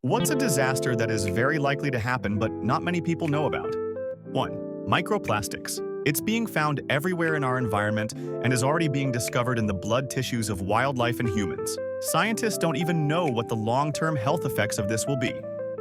What's a disaster that is very likely to happen but not many people know about? 1. Microplastics. It's being found everywhere in our environment and is already being discovered in the blood tissues of wildlife and humans. Scientists don't even know what the long-term health effects of this will be.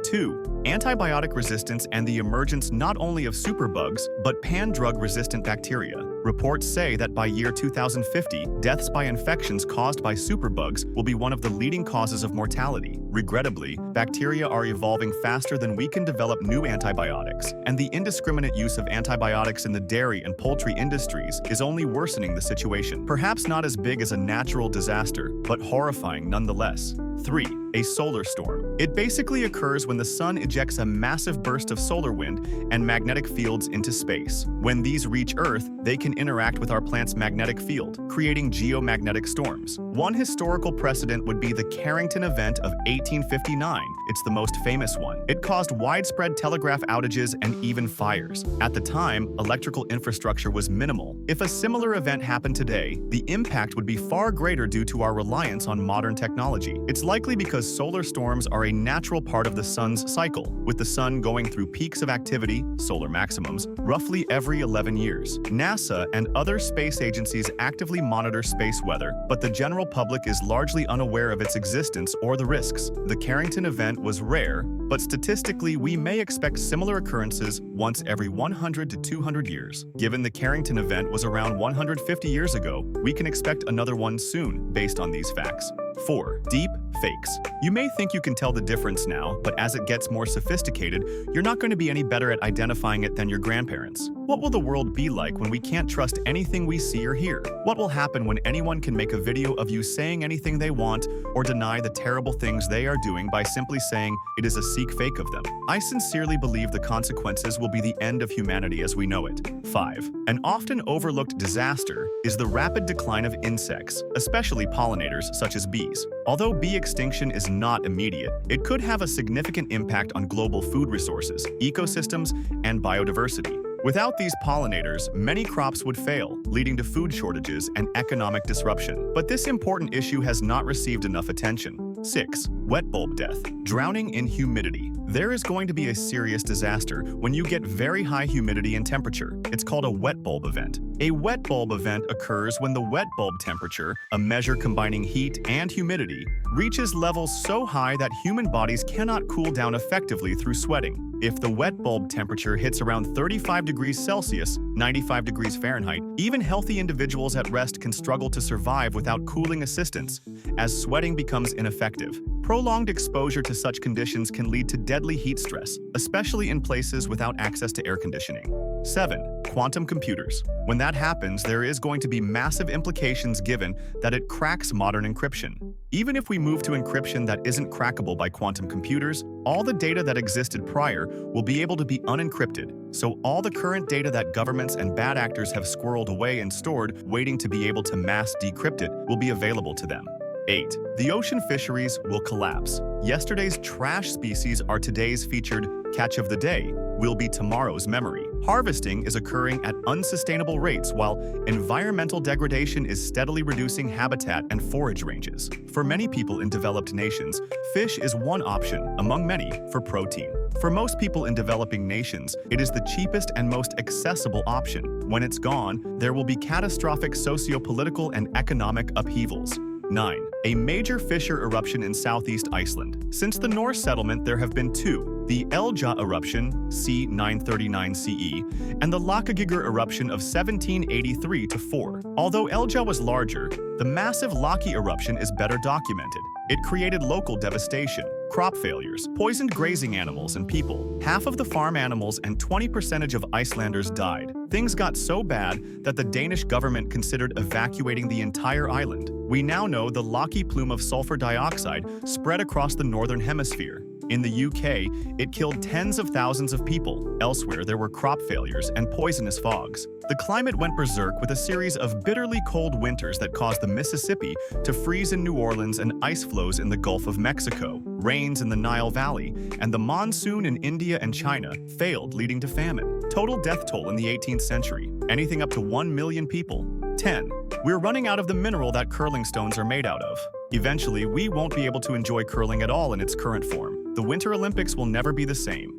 2. Antibiotic resistance and the emergence not only of superbugs, but pan-drug-resistant bacteria. Reports say that by year 2050, deaths by infections caused by superbugs will be one of the leading causes of mortality. Regrettably, bacteria are evolving faster than we can develop new antibiotics, and the indiscriminate use of antibiotics in the dairy and poultry industries is only worsening the situation. Perhaps not as big as a natural disaster, but horrifying nonetheless. 3. A solar storm. It basically occurs when the sun ejects a massive burst of solar wind and magnetic fields into space. When these reach Earth, they can interact with our planet's magnetic field, creating geomagnetic storms. One historical precedent would be the Carrington event of 1859. It's the most famous one. It caused widespread telegraph outages and even fires. At the time, electrical infrastructure was minimal. If a similar event happened today, the impact would be far greater due to our reliance on modern technology. It's likely because solar storms are a natural part of the sun's cycle, with the sun going through peaks of activity, solar maximums, roughly every 11 years. NASA and other space agencies actively monitor space weather, but the general public is largely unaware of its existence or the risks. The Carrington event was rare, but statistically we may expect similar occurrences once every 100 to 200 years. Given the Carrington event was around 150 years ago, we can expect another one soon based on these facts. 4. Deep fakes. You may think you can tell the difference now, but as it gets more sophisticated, you're not going to be any better at identifying it than your grandparents. What will the world be like when we can't trust anything we see or hear? What will happen when anyone can make a video of you saying anything they want or deny the terrible things they are doing by simply saying it is a seek fake of them? I sincerely believe the consequences will be the end of humanity as we know it. 5. An often overlooked disaster is the rapid decline of insects, especially pollinators such as bees. Although bee extinction is not immediate, it could have a significant impact on global food resources, ecosystems, and biodiversity. Without these pollinators, many crops would fail, leading to food shortages and economic disruption. But this important issue has not received enough attention. 6. Wet bulb death. Drowning in humidity. There is going to be a serious disaster when you get very high humidity and temperature. It's called a wet bulb event. A wet bulb event occurs when the wet bulb temperature, a measure combining heat and humidity, reaches levels so high that human bodies cannot cool down effectively through sweating. If the wet bulb temperature hits around 35 degrees Celsius, 95 degrees Fahrenheit, even healthy individuals at rest can struggle to survive without cooling assistance, as sweating becomes ineffective. Prolonged exposure to such conditions can lead to deadly heat stress, especially in places without access to air conditioning. 7. Quantum computers. When that happens, there is going to be massive implications given that it cracks modern encryption. Even if we move to encryption that isn't crackable by quantum computers, all the data that existed prior will be able to be unencrypted, so all the current data that governments and bad actors have squirreled away and stored, waiting to be able to mass decrypt it, will be available to them. 8. The ocean fisheries will collapse. Yesterday's trash species are today's featured catch of the day, will be tomorrow's memory. Harvesting is occurring at unsustainable rates while environmental degradation is steadily reducing habitat and forage ranges. For many people in developed nations, fish is one option, among many, for protein. For most people in developing nations, it is the cheapest and most accessible option. When it's gone, there will be catastrophic socio-political and economic upheavals. 9. A major fissure eruption in southeast Iceland. Since the Norse settlement, there have been two: the Elja eruption, c. 939 CE, and the Lakagígr eruption of 1783-4. Although Elja was larger, the massive Laki eruption is better documented. It created local devastation, crop failures, poisoned grazing animals and people. Half of the farm animals and 20% of Icelanders died. Things got so bad that the Danish government considered evacuating the entire island. We now know the Laki plume of sulfur dioxide spread across the northern hemisphere. In the UK, it killed tens of thousands of people. Elsewhere, there were crop failures and poisonous fogs. The climate went berserk with a series of bitterly cold winters that caused the Mississippi to freeze in New Orleans and ice flows in the Gulf of Mexico, rains in the Nile Valley, and the monsoon in India and China failed, leading to famine. Total death toll in the 18th century, anything up to 1 million people. 10. We're running out of the mineral that curling stones are made out of. Eventually, we won't be able to enjoy curling at all in its current form. The Winter Olympics will never be the same.